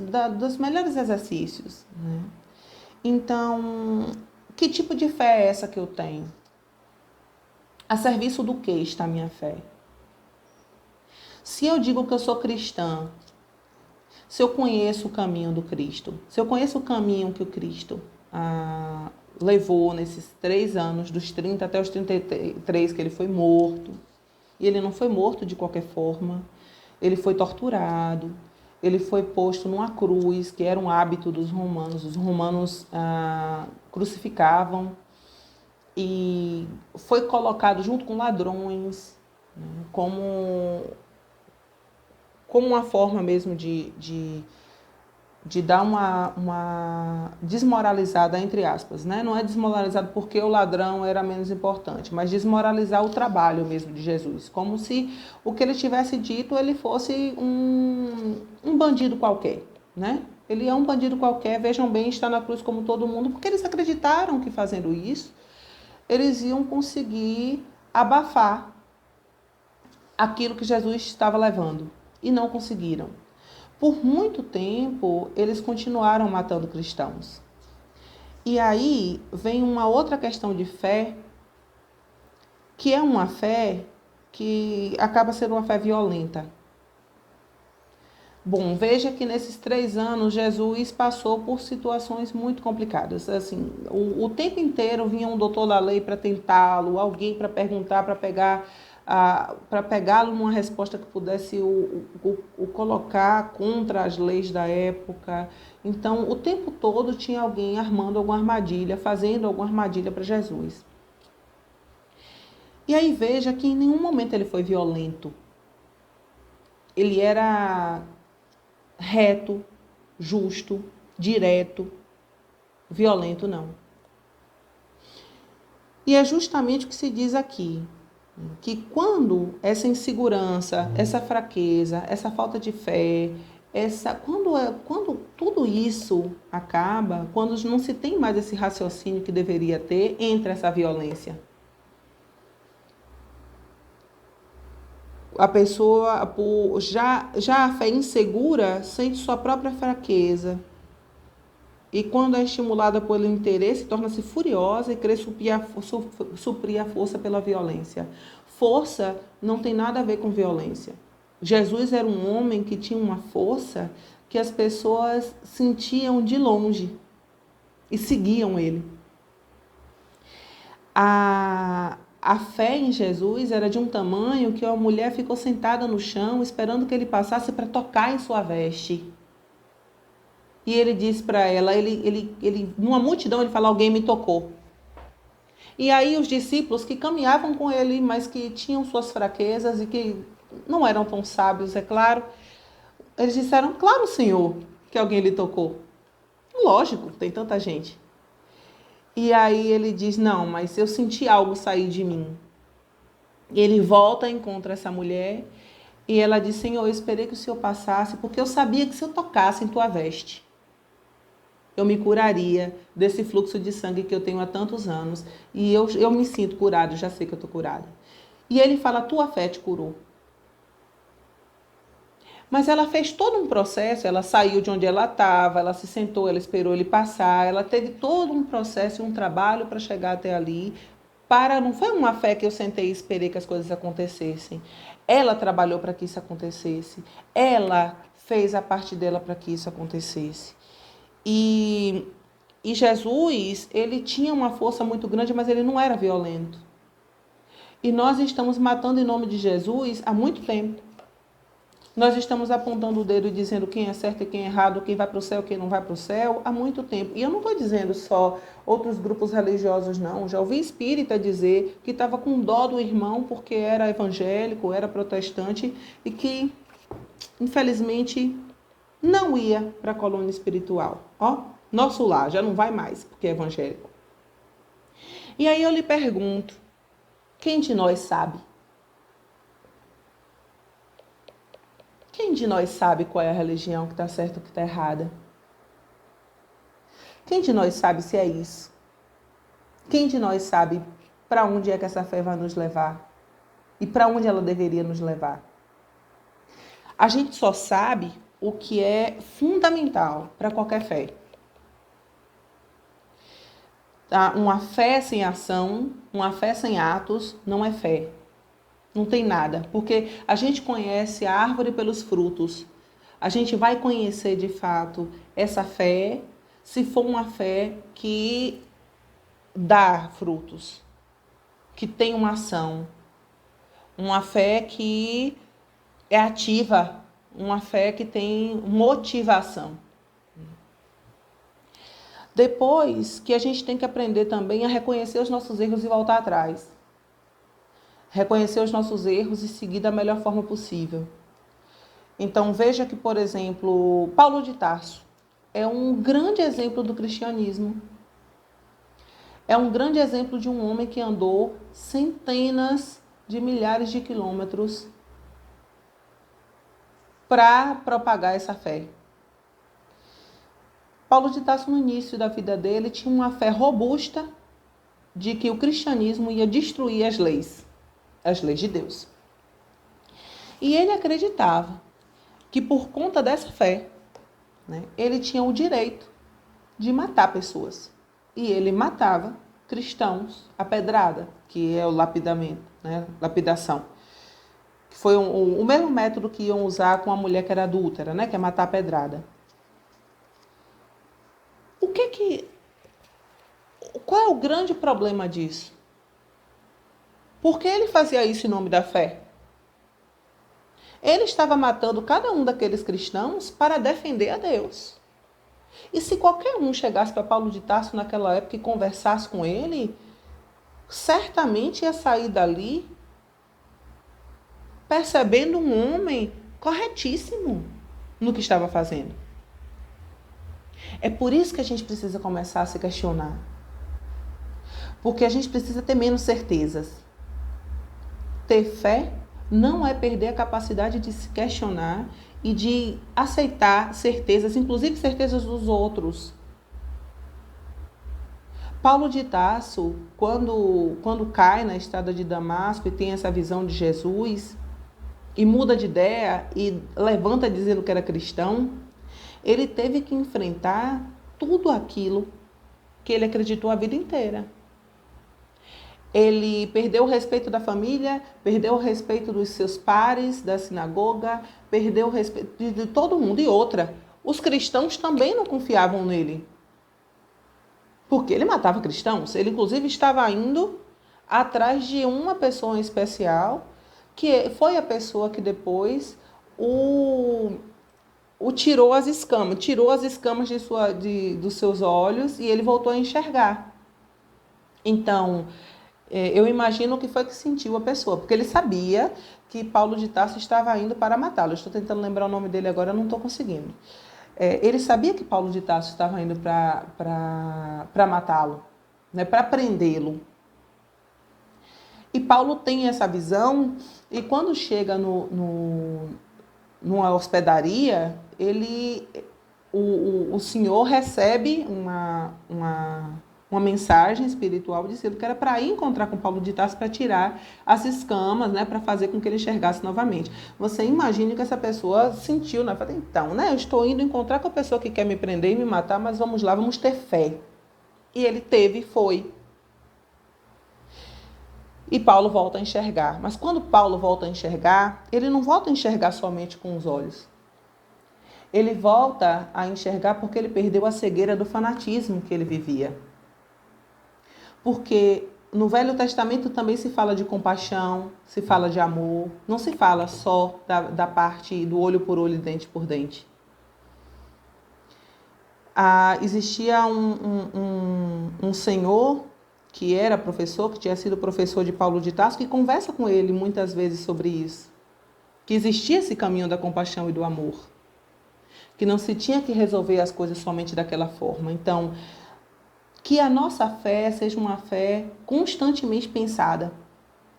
exercícios, né? Então, que tipo de fé é essa que eu tenho? A serviço do que está a minha fé? Se eu digo que eu sou cristã, se eu conheço o caminho do Cristo, se eu conheço o caminho que o Cristo levou nesses 3 anos, dos 30 até os 33, que ele foi morto, e ele não foi morto de qualquer forma, ele foi torturado, ele foi posto numa cruz, que era um hábito dos romanos. Os romanos crucificavam e foi colocado junto com ladrões, né, como uma forma mesmo de dar uma desmoralizada, entre aspas, né? Não é desmoralizado porque o ladrão era menos importante, mas desmoralizar o trabalho mesmo de Jesus, como se o que ele tivesse dito ele fosse um bandido qualquer, né? Ele é um bandido qualquer, vejam bem, está na cruz como todo mundo, porque eles acreditaram que fazendo isso, eles iam conseguir abafar aquilo que Jesus estava levando, e não conseguiram. Por muito tempo, eles continuaram matando cristãos. E aí vem uma outra questão de fé, que é uma fé que acaba sendo uma fé violenta. Bom, veja que nesses 3 anos, Jesus passou por situações muito complicadas. Assim, o tempo inteiro vinha um doutor da lei para tentá-lo, alguém para perguntar, para pegá-lo numa resposta que pudesse o colocar contra as leis da época. Então, o tempo todo tinha alguém armando alguma armadilha, fazendo alguma armadilha para Jesus. E aí veja que em nenhum momento ele foi violento. Ele era reto, justo, direto, violento não. E é justamente o que se diz aqui, que quando essa insegurança, essa fraqueza, essa falta de fé, quando tudo isso acaba, quando não se tem mais esse raciocínio que deveria ter, entra essa violência. A pessoa, já a fé insegura, sente sua própria fraqueza. E quando é estimulada pelo interesse, torna-se furiosa e quer suprir a força pela violência. Força não tem nada a ver com violência. Jesus era um homem que tinha uma força que as pessoas sentiam de longe e seguiam ele. A fé em Jesus era de um tamanho que a mulher ficou sentada no chão esperando que ele passasse para tocar em sua veste. E ele disse para ela, numa multidão, ele fala, alguém me tocou. E aí os discípulos que caminhavam com ele, mas que tinham suas fraquezas e que não eram tão sábios, é claro, eles disseram, claro, Senhor, que alguém lhe tocou. Lógico, tem tanta gente. E aí ele diz, não, mas eu senti algo sair de mim. E ele volta, encontra essa mulher e ela diz, Senhor, eu esperei que o Senhor passasse, porque eu sabia que se eu tocasse em tua veste, eu me curaria desse fluxo de sangue que eu tenho há tantos anos. E eu me sinto curado, já sei que eu estou curada. E ele fala, tua fé te curou. Mas ela fez todo um processo, ela saiu de onde ela estava, ela se sentou, ela esperou ele passar, ela teve todo um processo e um trabalho para chegar até ali. Não foi uma fé que eu sentei e esperei que as coisas acontecessem. Ela trabalhou para que isso acontecesse. Ela fez a parte dela para que isso acontecesse. E Jesus, ele tinha uma força muito grande, mas ele não era violento. E nós estamos matando em nome de Jesus há muito tempo. Nós estamos apontando o dedo e dizendo quem é certo e quem é errado, quem vai para o céu e quem não vai para o céu há muito tempo. E eu não estou dizendo só outros grupos religiosos, não. Já ouvi espírita dizer que estava com dó do irmão porque era evangélico, era protestante e que, infelizmente, não ia para a colônia espiritual. Ó, nosso lar já não vai mais porque é evangélico. E aí eu lhe pergunto, quem de nós sabe? Quem de nós sabe qual é a religião que está certa ou que está errada? Quem de nós sabe se é isso? Quem de nós sabe para onde é que essa fé vai nos levar? E para onde ela deveria nos levar? A gente só sabe o que é fundamental para qualquer fé. Uma fé sem ação, uma fé sem atos, não é fé. Não tem nada, porque a gente conhece a árvore pelos frutos. A gente vai conhecer de fato essa fé se for uma fé que dá frutos, que tem uma ação, uma fé que é ativa, uma fé que tem motivação. Depois que a gente tem que aprender também a reconhecer os nossos erros e voltar atrás. Reconhecer os nossos erros e seguir da melhor forma possível. Então veja que, por exemplo, Paulo de Tarso é um grande exemplo do cristianismo. É um grande exemplo de um homem que andou centenas de milhares de quilômetros para propagar essa fé. Paulo de Tarso, no início da vida dele, tinha uma fé robusta de que o cristianismo ia destruir as leis de Deus. E ele acreditava que por conta dessa fé, ele tinha o direito de matar pessoas. E ele matava cristãos à pedrada, que é o lapidamento, lapidação. Que foi o mesmo método que iam usar com a mulher que era adúltera, que é matar a pedrada. Qual é o grande problema disso? Por que ele fazia isso em nome da fé? Ele estava matando cada um daqueles cristãos para defender a Deus. E se qualquer um chegasse para Paulo de Tarso naquela época e conversasse com ele, certamente ia sair dali percebendo um homem corretíssimo no que estava fazendo. É por isso que a gente precisa começar a se questionar. Porque a gente precisa ter menos certezas. Ter fé não é perder a capacidade de se questionar e de aceitar certezas, inclusive certezas dos outros. Paulo de Tarso, quando cai na estrada de Damasco e tem essa visão de Jesus, e muda de ideia e levanta dizendo que era cristão, ele teve que enfrentar tudo aquilo que ele acreditou a vida inteira. Ele perdeu o respeito da família, perdeu o respeito dos seus pares, da sinagoga, perdeu o respeito de todo mundo. E outra, os cristãos também não confiavam nele, porque ele matava cristãos. Ele, inclusive, estava indo atrás de uma pessoa em especial, que foi a pessoa que depois o tirou as escamas dos seus olhos e ele voltou a enxergar. Então, eu imagino o que foi que sentiu a pessoa, porque ele sabia que Paulo de Tarso estava indo para matá-lo. Estou tentando lembrar o nome dele agora, não estou conseguindo. Ele sabia que Paulo de Tarso estava indo para matá-lo, né, para prendê-lo. E Paulo tem essa visão, e quando chega numa hospedaria, o Senhor recebe uma mensagem espiritual dizendo que era para ir encontrar com Paulo de Tarso para tirar as escamas, né, para fazer com que ele enxergasse novamente. Você imagine que essa pessoa sentiu, né? Falei, então, né, eu estou indo encontrar com a pessoa que quer me prender e me matar, mas vamos lá, vamos ter fé. E ele foi. E Paulo volta a enxergar. Mas quando Paulo volta a enxergar, ele não volta a enxergar somente com os olhos. Ele volta a enxergar porque ele perdeu a cegueira do fanatismo que ele vivia. Porque no Velho Testamento também se fala de compaixão, se fala de amor, não se fala só da parte do olho por olho, dente por dente. Existia um senhor que era professor, que tinha sido professor de Paulo de Tarso, que conversa com ele muitas vezes sobre isso. Que existia esse caminho da compaixão e do amor. Que não se tinha que resolver as coisas somente daquela forma. Então, que a nossa fé seja uma fé constantemente pensada,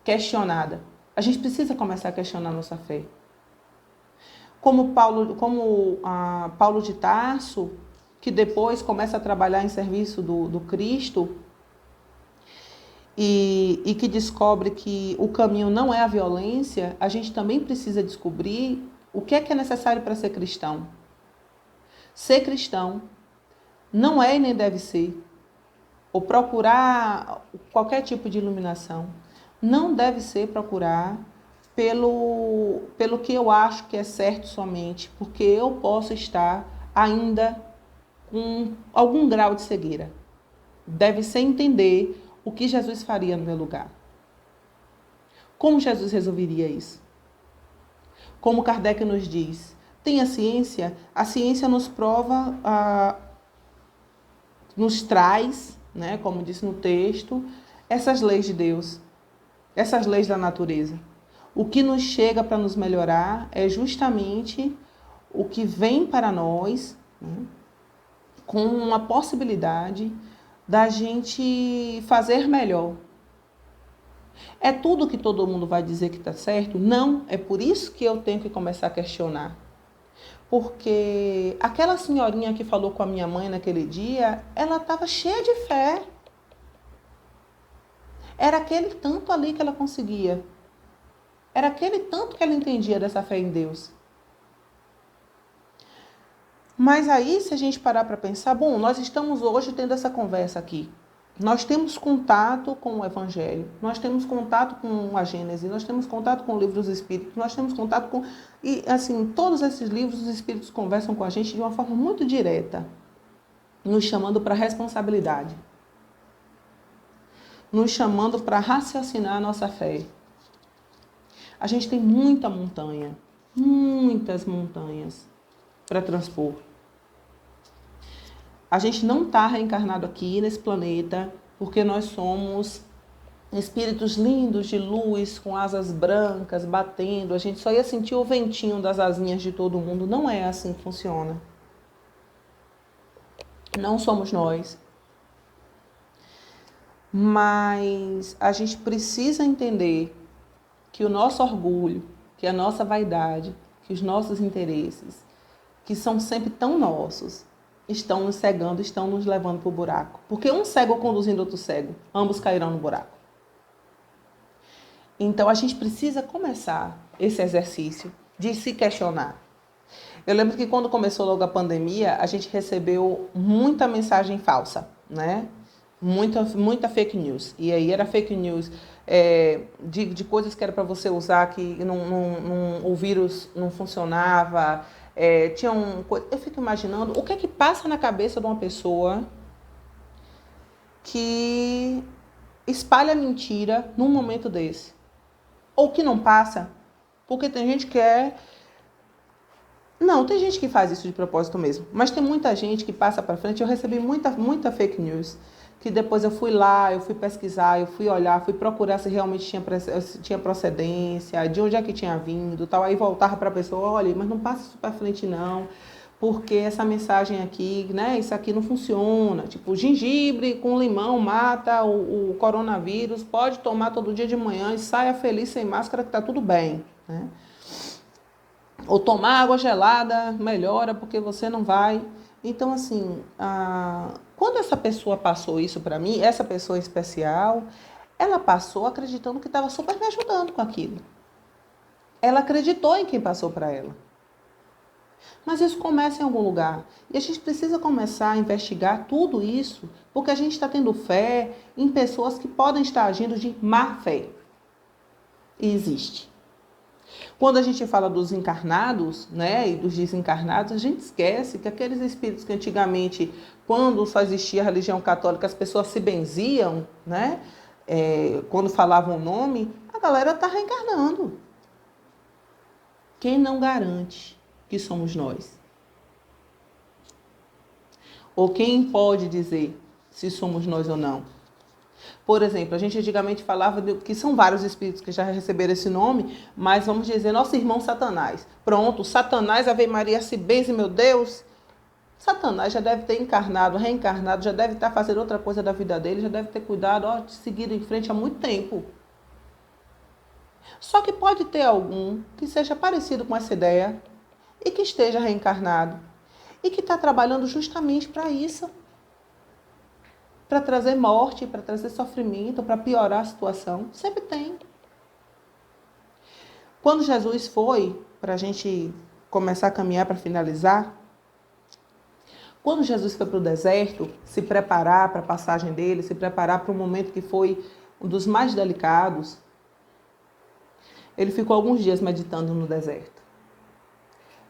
questionada. A gente precisa começar a questionar a nossa fé. Como Paulo de Tarso, que depois começa a trabalhar em serviço do Cristo, e que descobre que o caminho não é a violência, a gente também precisa descobrir o que é necessário para ser cristão. Ser cristão não é e nem deve ser, ou procurar qualquer tipo de iluminação, não deve ser procurar pelo que eu acho que é certo somente, porque eu posso estar ainda com algum grau de cegueira. Deve ser entender o que Jesus faria no meu lugar. Como Jesus resolveria isso? Como Kardec nos diz, tem a ciência nos prova, nos traz, né, como disse no texto, essas leis de Deus, essas leis da natureza. O que nos chega para nos melhorar é justamente o que vem para nós, né, com uma possibilidade da gente fazer melhor. É tudo que todo mundo vai dizer que está certo? Não, é por isso que eu tenho que começar a questionar. Porque aquela senhorinha que falou com a minha mãe naquele dia, ela estava cheia de fé. Era aquele tanto ali que ela conseguia. Era aquele tanto que ela entendia dessa fé em Deus. Mas aí, se a gente parar para pensar, bom, nós estamos hoje tendo essa conversa aqui. Nós temos contato com o Evangelho, nós temos contato com a Gênese, nós temos contato com o Livro dos Espíritos, nós temos contato com... E, assim, todos esses livros, os Espíritos conversam com a gente de uma forma muito direta, nos chamando para a responsabilidade, nos chamando para raciocinar a nossa fé. A gente tem muita montanha, muitas montanhas para transpor. A gente não está reencarnado aqui nesse planeta porque nós somos espíritos lindos de luz, com asas brancas, batendo. A gente só ia sentir o ventinho das asinhas de todo mundo. Não é assim que funciona. Não somos nós. Mas a gente precisa entender que o nosso orgulho, que a nossa vaidade, que os nossos interesses, que são sempre tão nossos, estão nos cegando, estão nos levando para o buraco. Porque um cego conduzindo outro cego, ambos cairão no buraco. Então, a gente precisa começar esse exercício de se questionar. Eu lembro que quando começou logo a pandemia, a gente recebeu muita mensagem falsa, né? Muita fake news. E aí era fake news de coisas que era para você usar que o vírus não funcionava. Eu fico imaginando o que é que passa na cabeça de uma pessoa que espalha mentira num momento desse. Ou que não passa, porque tem gente que Não, tem gente que faz isso de propósito mesmo, mas tem muita gente que passa para frente. Eu recebi muita fake news, que depois eu fui lá, eu fui pesquisar, eu fui olhar, fui procurar se realmente tinha procedência, de onde é que tinha vindo, tal. Aí voltava para a pessoa, olha, mas não passa isso para frente não, porque essa mensagem aqui, né, isso aqui não funciona. Tipo, gengibre com limão mata o coronavírus, pode tomar todo dia de manhã e saia feliz sem máscara que tá tudo bem, né? Ou tomar água gelada melhora porque você não vai. Então, assim, quando essa pessoa passou isso para mim, essa pessoa especial, ela passou acreditando que estava super me ajudando com aquilo. Ela acreditou em quem passou para ela. Mas isso começa em algum lugar. E a gente precisa começar a investigar tudo isso, porque a gente está tendo fé em pessoas que podem estar agindo de má fé. E existe. Quando a gente fala dos encarnados, né, e dos desencarnados, a gente esquece que aqueles espíritos que antigamente, quando só existia a religião católica, as pessoas se benziam, né, quando falavam o nome, a galera está reencarnando. Quem não garante que somos nós? Ou quem pode dizer se somos nós ou não? Por exemplo, a gente antigamente falava que são vários espíritos que já receberam esse nome, mas vamos dizer, nosso irmão Satanás. Pronto, Satanás, Ave Maria, se benze, meu Deus. Satanás já deve ter encarnado, reencarnado, já deve estar fazendo outra coisa da vida dele, já deve ter cuidado, seguido em frente há muito tempo. Só que pode ter algum que seja parecido com essa ideia e que esteja reencarnado e que está trabalhando justamente para isso. Para trazer morte, para trazer sofrimento, para piorar a situação. Sempre tem. Quando Jesus foi, para a gente começar a caminhar para finalizar, quando Jesus foi para o deserto, se preparar para a passagem dele, se preparar para um momento que foi um dos mais delicados, ele ficou alguns dias meditando no deserto.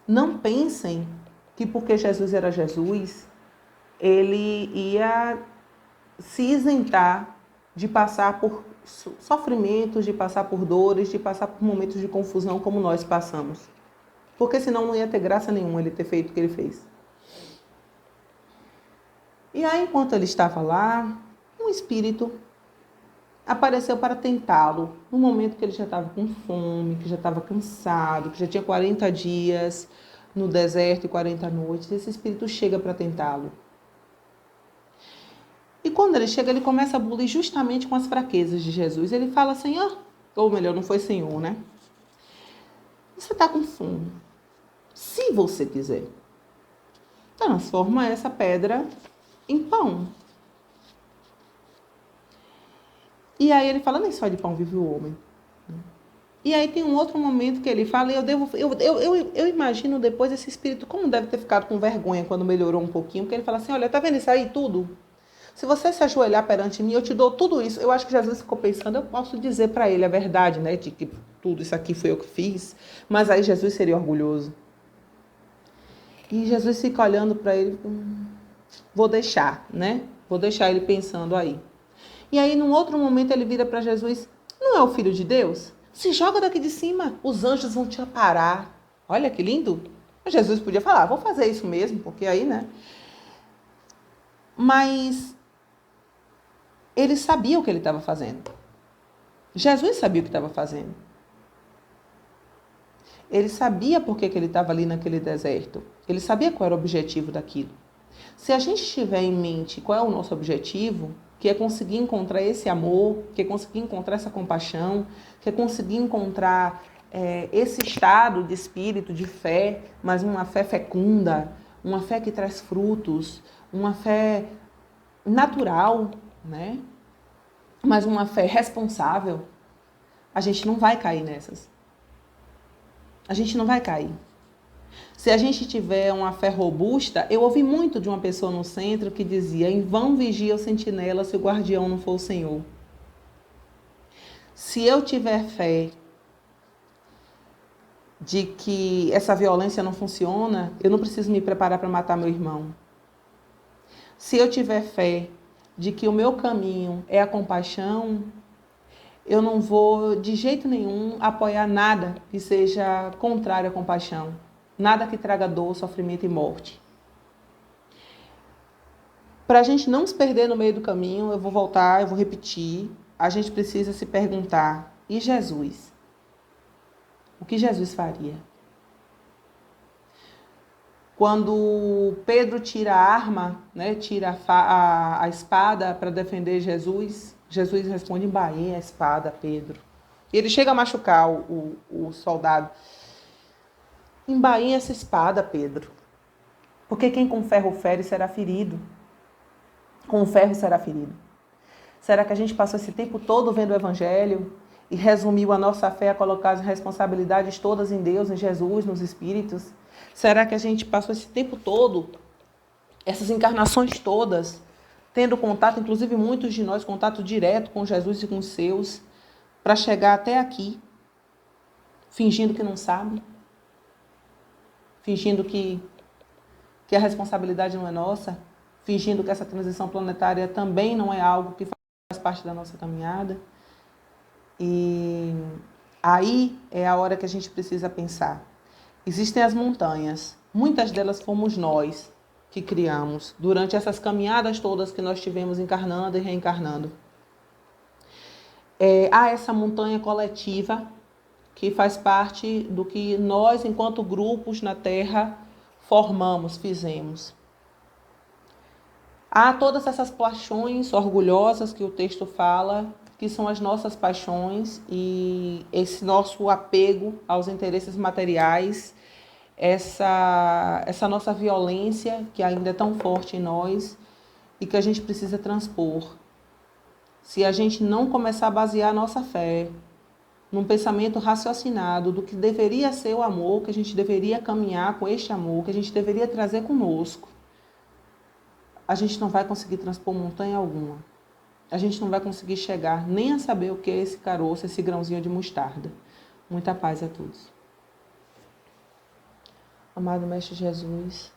Não pensem que porque Jesus era Jesus, ele ia se isentar de passar por sofrimentos, de passar por dores, de passar por momentos de confusão como nós passamos. Porque senão não ia ter graça nenhuma ele ter feito o que ele fez. E aí, enquanto ele estava lá, um espírito apareceu para tentá-lo, no momento que ele já estava com fome, que já estava cansado, que já tinha 40 dias no deserto e 40 noites. Esse espírito chega para tentá-lo. E quando ele chega, ele começa a bulir justamente com as fraquezas de Jesus. Ele fala, Senhor, ou melhor, não foi Senhor, né? Você está com fome. Se você quiser, transforma essa pedra em pão. E aí ele fala, nem só de pão vive o homem. E aí tem um outro momento que ele fala, e eu imagino depois esse espírito, como deve ter ficado com vergonha quando melhorou um pouquinho, porque ele fala assim, olha, tá vendo isso aí tudo? Se você se ajoelhar perante mim, eu te dou tudo isso. Eu acho que Jesus ficou pensando, eu posso dizer para ele a verdade, né? De que tudo isso aqui foi eu que fiz. Mas aí Jesus seria orgulhoso. E Jesus fica olhando para ele, vou deixar, né? Vou deixar ele pensando aí. E aí, num outro momento, ele vira para Jesus, não é o Filho de Deus? Se joga daqui de cima, os anjos vão te aparar. Olha que lindo. Jesus podia falar, vou fazer isso mesmo, porque aí, né? Mas ele sabia o que ele estava fazendo. Jesus sabia o que estava fazendo. Ele sabia por que ele estava ali naquele deserto. Ele sabia qual era o objetivo daquilo. Se a gente tiver em mente qual é o nosso objetivo, que é conseguir encontrar esse amor, que é conseguir encontrar essa compaixão, que é conseguir encontrar esse estado de espírito, de fé, mas uma fé fecunda, uma fé que traz frutos, uma fé natural, né? Mas uma fé responsável, a gente não vai cair nessas. A gente não vai cair. Se a gente tiver uma fé robusta, eu ouvi muito de uma pessoa no centro que dizia: em vão vigia o sentinela se o guardião não for o Senhor. Se eu tiver fé de que essa violência não funciona, eu não preciso me preparar para matar meu irmão. Se eu tiver fé de que o meu caminho é a compaixão, eu não vou de jeito nenhum apoiar nada que seja contrário à compaixão. Nada que traga dor, sofrimento e morte. Para a gente não se perder no meio do caminho, eu vou voltar, eu vou repetir. A gente precisa se perguntar: e Jesus? O que Jesus faria? Quando Pedro tira a arma, né, tira a espada para defender Jesus, Jesus responde: embainha a espada, Pedro. E ele chega a machucar o soldado. Embainha essa espada, Pedro. Porque quem com ferro fere será ferido. Com o ferro será ferido. Será que a gente passou esse tempo todo vendo o Evangelho e resumiu a nossa fé a colocar as responsabilidades todas em Deus, em Jesus, nos Espíritos? Será que a gente passou esse tempo todo, essas encarnações todas, tendo contato, inclusive muitos de nós, contato direto com Jesus e com os seus, para chegar até aqui, fingindo que não sabe? Fingindo que a responsabilidade não é nossa? Fingindo que essa transição planetária também não é algo que faz parte da nossa caminhada? E aí é a hora que a gente precisa pensar. Existem as montanhas, muitas delas fomos nós que criamos durante essas caminhadas todas que nós tivemos encarnando e reencarnando. Há essa montanha coletiva que faz parte do que nós, enquanto grupos na Terra, formamos, fizemos. Há todas essas paixões orgulhosas que o texto fala, que são as nossas paixões e esse nosso apego aos interesses materiais, essa nossa violência que ainda é tão forte em nós e que a gente precisa transpor. Se a gente não começar a basear a nossa fé num pensamento raciocinado do que deveria ser o amor, que a gente deveria caminhar com este amor, que a gente deveria trazer conosco, a gente não vai conseguir transpor montanha alguma. A gente não vai conseguir chegar nem a saber o que é esse caroço, esse grãozinho de mostarda. Muita paz a todos. Amado Mestre Jesus,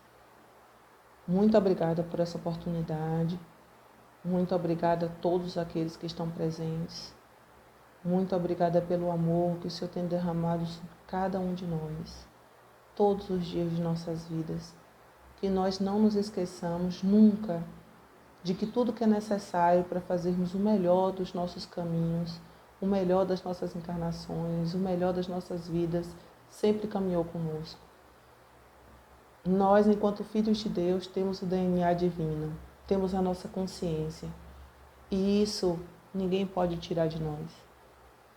muito obrigada por essa oportunidade. Muito obrigada a todos aqueles que estão presentes. Muito obrigada pelo amor que o Senhor tem derramado sobre cada um de nós, todos os dias de nossas vidas. Que nós não nos esqueçamos nunca de que tudo que é necessário para fazermos o melhor dos nossos caminhos, o melhor das nossas encarnações, o melhor das nossas vidas, sempre caminhou conosco. Nós, enquanto filhos de Deus, temos o DNA divino, temos a nossa consciência. E isso ninguém pode tirar de nós.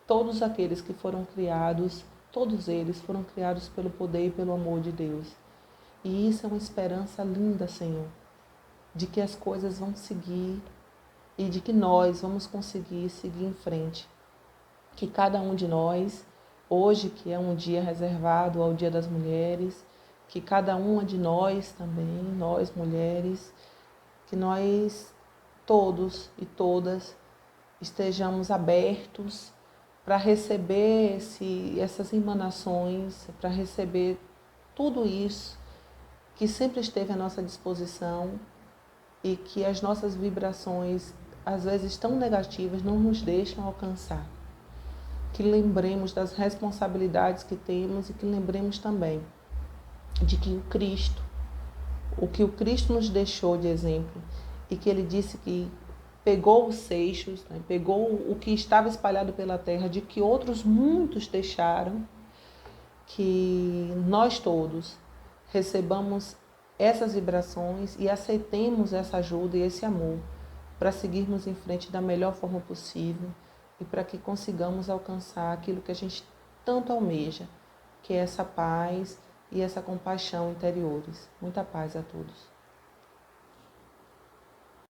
Todos aqueles que foram criados, todos eles foram criados pelo poder e pelo amor de Deus. E isso é uma esperança linda, Senhor, de que as coisas vão seguir e de que nós vamos conseguir seguir em frente. Que cada um de nós, hoje que é um dia reservado ao Dia das Mulheres, que cada uma de nós também, nós mulheres, que nós todos e todas estejamos abertos para receber essas emanações, para receber tudo isso que sempre esteve à nossa disposição e que as nossas vibrações, às vezes tão negativas, não nos deixam alcançar. Que lembremos das responsabilidades que temos e que lembremos também de que o que o Cristo nos deixou de exemplo e que ele disse que pegou os seixos, né, pegou o que estava espalhado pela terra, de que outros muitos deixaram, que nós todos recebamos essas vibrações e aceitemos essa ajuda e esse amor para seguirmos em frente da melhor forma possível e para que consigamos alcançar aquilo que a gente tanto almeja, que é essa paz e essa compaixão interiores. Muita paz a todos.